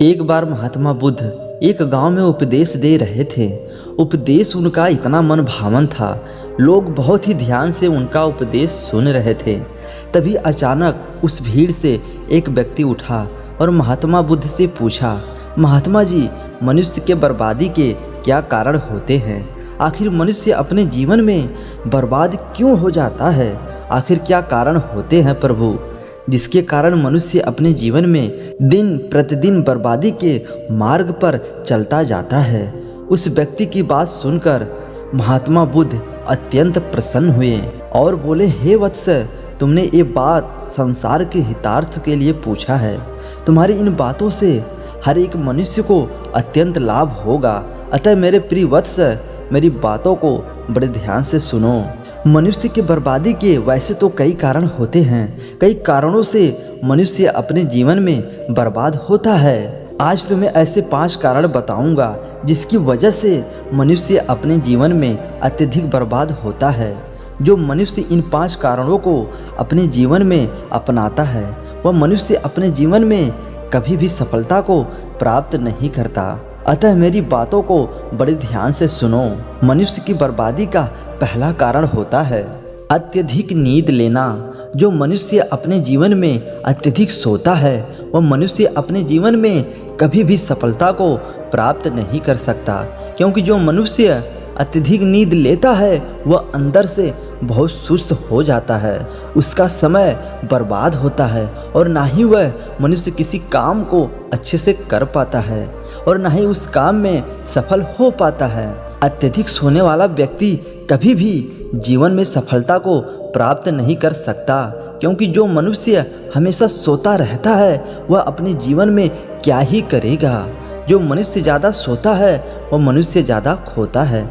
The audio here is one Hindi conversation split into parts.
एक बार महात्मा बुद्ध एक गांव में उपदेश दे रहे थे। उपदेश उनका इतना मन भावन था, लोग बहुत ही ध्यान से उनका उपदेश सुन रहे थे। तभी अचानक उस भीड़ से एक व्यक्ति उठा और महात्मा बुद्ध से पूछा, महात्मा जी, मनुष्य के बर्बादी के क्या कारण होते हैं? आखिर मनुष्य अपने जीवन में बर्बाद क्यों हो जाता है? आखिर क्या कारण होते हैं प्रभु, जिसके कारण मनुष्य अपने जीवन में दिन प्रतिदिन बर्बादी के मार्ग पर चलता जाता है? उस व्यक्ति की बात सुनकर महात्मा बुद्ध अत्यंत प्रसन्न हुए और बोले, हे वत्स, तुमने ये बात संसार के हितार्थ के लिए पूछा है। तुम्हारी इन बातों से हर एक मनुष्य को अत्यंत लाभ होगा। अतः मेरे प्रिय वत्स, मेरी बातों को बड़े ध्यान से सुनो। मनुष्य की बर्बादी के वैसे तो कई कारण होते हैं, कई कारणों से मनुष्य अपने जीवन में बर्बाद होता है। आज तुम्हें ऐसे 5 कारण बताऊंगा जिसकी वजह से मनुष्य अपने जीवन में अत्यधिक बर्बाद होता है। जो मनुष्य इन 5 कारणों को अपने जीवन में अपनाता है वह मनुष्य अपने जीवन में कभी भी सफलता को प्राप्त नहीं करता। अतः मेरी बातों को बड़े ध्यान से सुनो। मनुष्य की बर्बादी का पहला कारण होता है अत्यधिक नींद लेना। जो मनुष्य अपने जीवन में अत्यधिक सोता है वह मनुष्य अपने जीवन में कभी भी सफलता को प्राप्त नहीं कर सकता, क्योंकि जो मनुष्य अत्यधिक नींद लेता है वह अंदर से बहुत सुस्त हो जाता है, उसका समय बर्बाद होता है और ना ही वह मनुष्य किसी काम को अच्छे से कर पाता है और ना ही उस काम में सफल हो पाता है। अत्यधिक सोने वाला व्यक्ति कभी भी जीवन में सफलता को प्राप्त नहीं कर सकता, क्योंकि जो मनुष्य हमेशा सोता रहता है वह अपने जीवन में क्या ही करेगा। जो मनुष्य ज़्यादा सोता है वह मनुष्य ज़्यादा खोता है।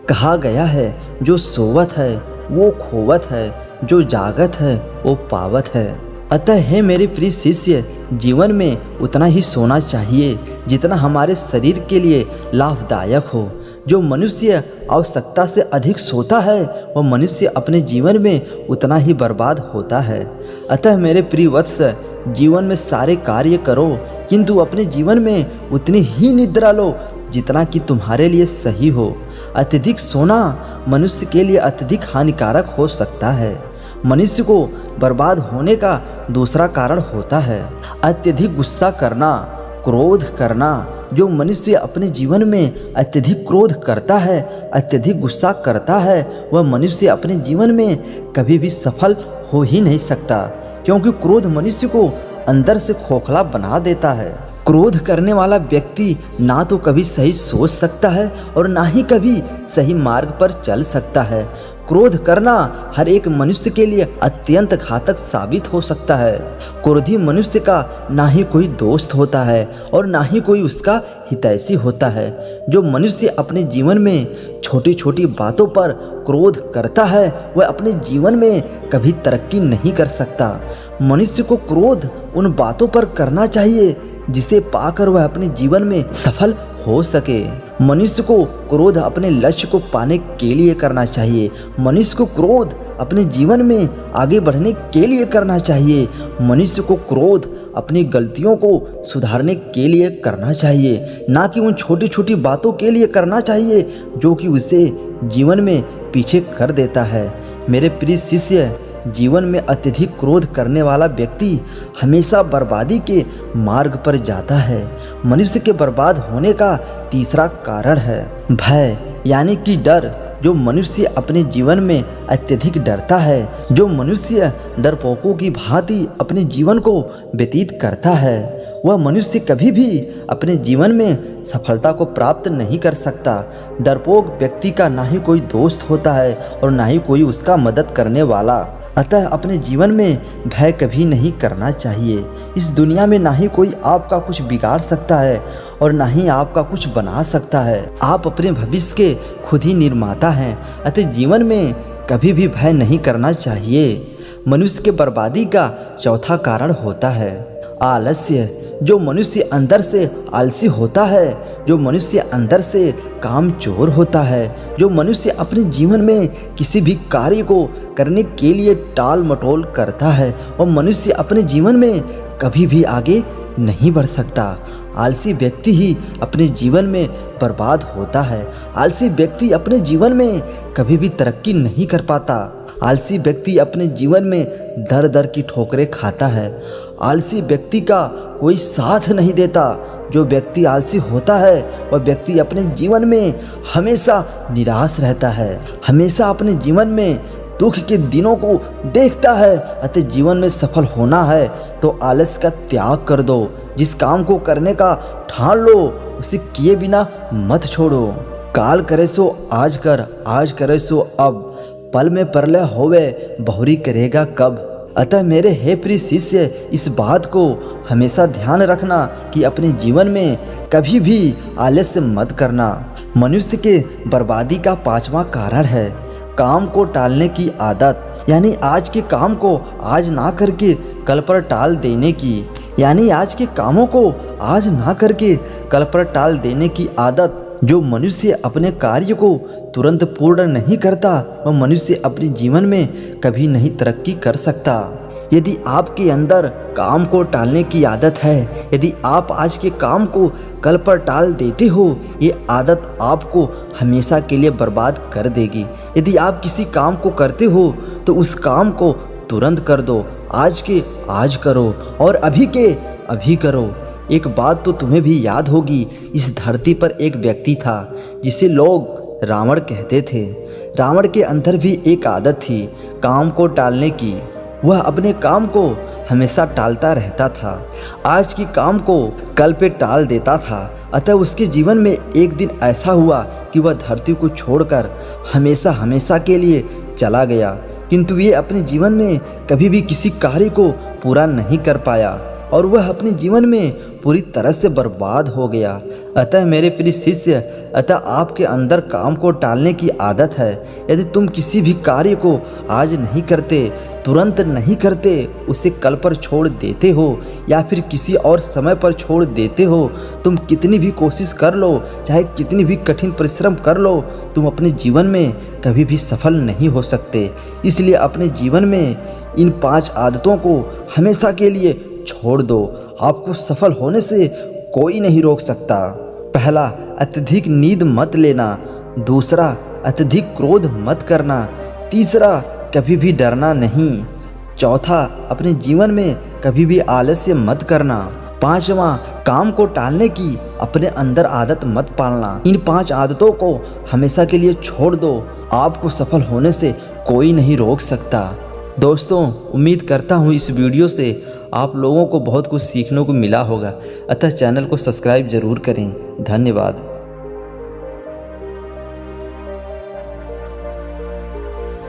कहा गया है, जो सोवत है वो खोवत है, जो जागत है वो पावत है। अतः हे मेरे प्रिय शिष्य, जीवन में उतना ही सोना चाहिए जितना हमारे शरीर के लिए लाभदायक हो। जो मनुष्य आवश्यकता से अधिक सोता है वह मनुष्य अपने जीवन में उतना ही बर्बाद होता है। अतः मेरे प्रिय वत्स, जीवन में सारे कार्य करो, किंतु अपने जीवन में उतनी ही निद्रा लो जितना कि तुम्हारे लिए सही हो। अत्यधिक सोना मनुष्य के लिए अत्यधिक हानिकारक हो सकता है। मनुष्य को बर्बाद होने का दूसरा कारण होता है अत्यधिक गुस्सा करना, क्रोध करना। जो मनुष्य अपने जीवन में अत्यधिक क्रोध करता है, अत्यधिक गुस्सा करता है, वह मनुष्य अपने जीवन में कभी भी सफल हो ही नहीं सकता, क्योंकि क्रोध मनुष्य को अंदर से खोखला बना देता है। क्रोध करने वाला व्यक्ति ना तो कभी सही सोच सकता है और ना ही कभी सही मार्ग पर चल सकता है। क्रोध करना हर एक मनुष्य के लिए अत्यंत घातक साबित हो सकता है। क्रोधी मनुष्य का ना ही कोई दोस्त होता है और ना ही कोई उसका हितैषी होता है। जो मनुष्य अपने जीवन में छोटी छोटी बातों पर क्रोध करता है वह अपने जीवन में कभी तरक्की नहीं कर सकता। मनुष्य को क्रोध उन बातों पर करना चाहिए जिसे पाकर वह अपने जीवन में सफल हो सके। मनुष्य को क्रोध अपने लक्ष्य को पाने के लिए करना चाहिए। मनुष्य को क्रोध अपने जीवन में आगे बढ़ने के लिए करना चाहिए। मनुष्य को क्रोध अपनी गलतियों को सुधारने के लिए करना चाहिए, ना कि उन छोटी छोटी बातों के लिए करना चाहिए जो कि उसे जीवन में पीछे कर देता है। मेरे प्रिय शिष्य, जीवन में अत्यधिक क्रोध करने वाला व्यक्ति हमेशा बर्बादी के मार्ग पर जाता है। मनुष्य के बर्बाद होने का तीसरा कारण है भय, यानी कि डर। जो मनुष्य अपने जीवन में अत्यधिक डरता है, जो मनुष्य डरपोकों की भांति अपने जीवन को व्यतीत करता है, वह मनुष्य कभी भी अपने जीवन में सफलता को प्राप्त नहीं कर सकता। डरपोक व्यक्ति का ना ही कोई दोस्त होता है और ना ही कोई उसका मदद करने वाला। अतः अपने जीवन में भय कभी नहीं करना चाहिए। इस दुनिया में ना ही कोई आपका कुछ बिगाड़ सकता है और ना ही आपका कुछ बना सकता है। आप अपने भविष्य के खुद ही निर्माता हैं। अतः जीवन में कभी भी भय नहीं करना चाहिए। मनुष्य के बर्बादी का चौथा कारण होता है आलस्य। जो मनुष्य अंदर से आलसी होता है, जो मनुष्य अंदर से कामचोर होता है, जो मनुष्य अपने जीवन में किसी भी कार्य को करने के लिए टाल मटोल करता है, वह मनुष्य अपने जीवन में कभी भी आगे नहीं बढ़ सकता। आलसी व्यक्ति ही अपने जीवन में बर्बाद होता है। आलसी व्यक्ति अपने जीवन में कभी भी तरक्की नहीं कर पाता। आलसी व्यक्ति अपने जीवन में दर दर की ठोकरें खाता है। आलसी व्यक्ति का कोई साथ नहीं देता। जो व्यक्ति आलसी होता है वह व्यक्ति अपने जीवन में हमेशा निराश रहता है, हमेशा अपने जीवन में दुख के दिनों को देखता है। अतः जीवन में सफल होना है तो आलस का त्याग कर दो। जिस काम को करने का ठान लो उसे किए बिना मत छोड़ो। काल करे सो आज कर, आज करे सो अब, पल में प्रलय होवे बहुरी करेगा कब। अतः मेरे हे प्रिय शिष्य, इस बात को हमेशा ध्यान रखना कि अपने जीवन में कभी भी आलस्य मत करना। मनुष्य के बर्बादी का 5वां कारण है काम को टालने की आदत। यानी आज के काम को आज ना करके कल पर टाल देने की, यानी आज के कामों को आज ना करके कल पर टाल देने की आदत। जो मनुष्य अपने कार्य को तुरंत पूर्ण नहीं करता वह मनुष्य अपने जीवन में कभी नहीं तरक्की कर सकता। यदि आपके अंदर काम को टालने की आदत है, यदि आप आज के काम को कल पर टाल देते हो, ये आदत आपको हमेशा के लिए बर्बाद कर देगी। यदि आप किसी काम को करते हो तो उस काम को तुरंत कर दो। आज के आज करो और अभी के अभी करो। एक बात तो तुम्हें भी याद होगी, इस धरती पर एक व्यक्ति था जिसे लोग रावण कहते थे। रावण के अंदर भी एक आदत थी काम को टालने की। वह अपने काम को हमेशा टालता रहता था, आज के काम को कल पे टाल देता था। अतः उसके जीवन में एक दिन ऐसा हुआ कि वह धरती को छोड़कर हमेशा हमेशा के लिए चला गया। किंतु ये अपने जीवन में कभी भी किसी कार्य को पूरा नहीं कर पाया और वह अपने जीवन में पूरी तरह से बर्बाद हो गया। अतः मेरे प्रिय शिष्य, अतः आपके अंदर काम को टालने की आदत है। यदि तुम किसी भी कार्य को आज नहीं करते, तुरंत नहीं करते, उसे कल पर छोड़ देते हो या फिर किसी और समय पर छोड़ देते हो, तुम कितनी भी कोशिश कर लो, चाहे कितनी भी कठिन परिश्रम कर लो, तुम अपने जीवन में कभी भी सफल नहीं हो सकते। इसलिए अपने जीवन में इन 5 आदतों को हमेशा के लिए छोड़ दो। आपको सफल होने से कोई नहीं रोक सकता। पहला, अत्यधिक नींद मत लेना। दूसरा, अत्यधिक क्रोध मत करना। तीसरा, कभी भी डरना नहीं। चौथा, अपने जीवन में कभी भी आलस्य मत करना। 5वां, काम को टालने की अपने अंदर आदत मत पालना। इन 5 आदतों को हमेशा के लिए छोड़ दो। आपको सफल होने से कोई नहीं रोक सकता। दोस्तों, उम्मीद करता हूँ इस वीडियो से आप लोगों को बहुत कुछ सीखने को मिला होगा। अतः चैनल को सब्सक्राइब जरूर करें। धन्यवाद।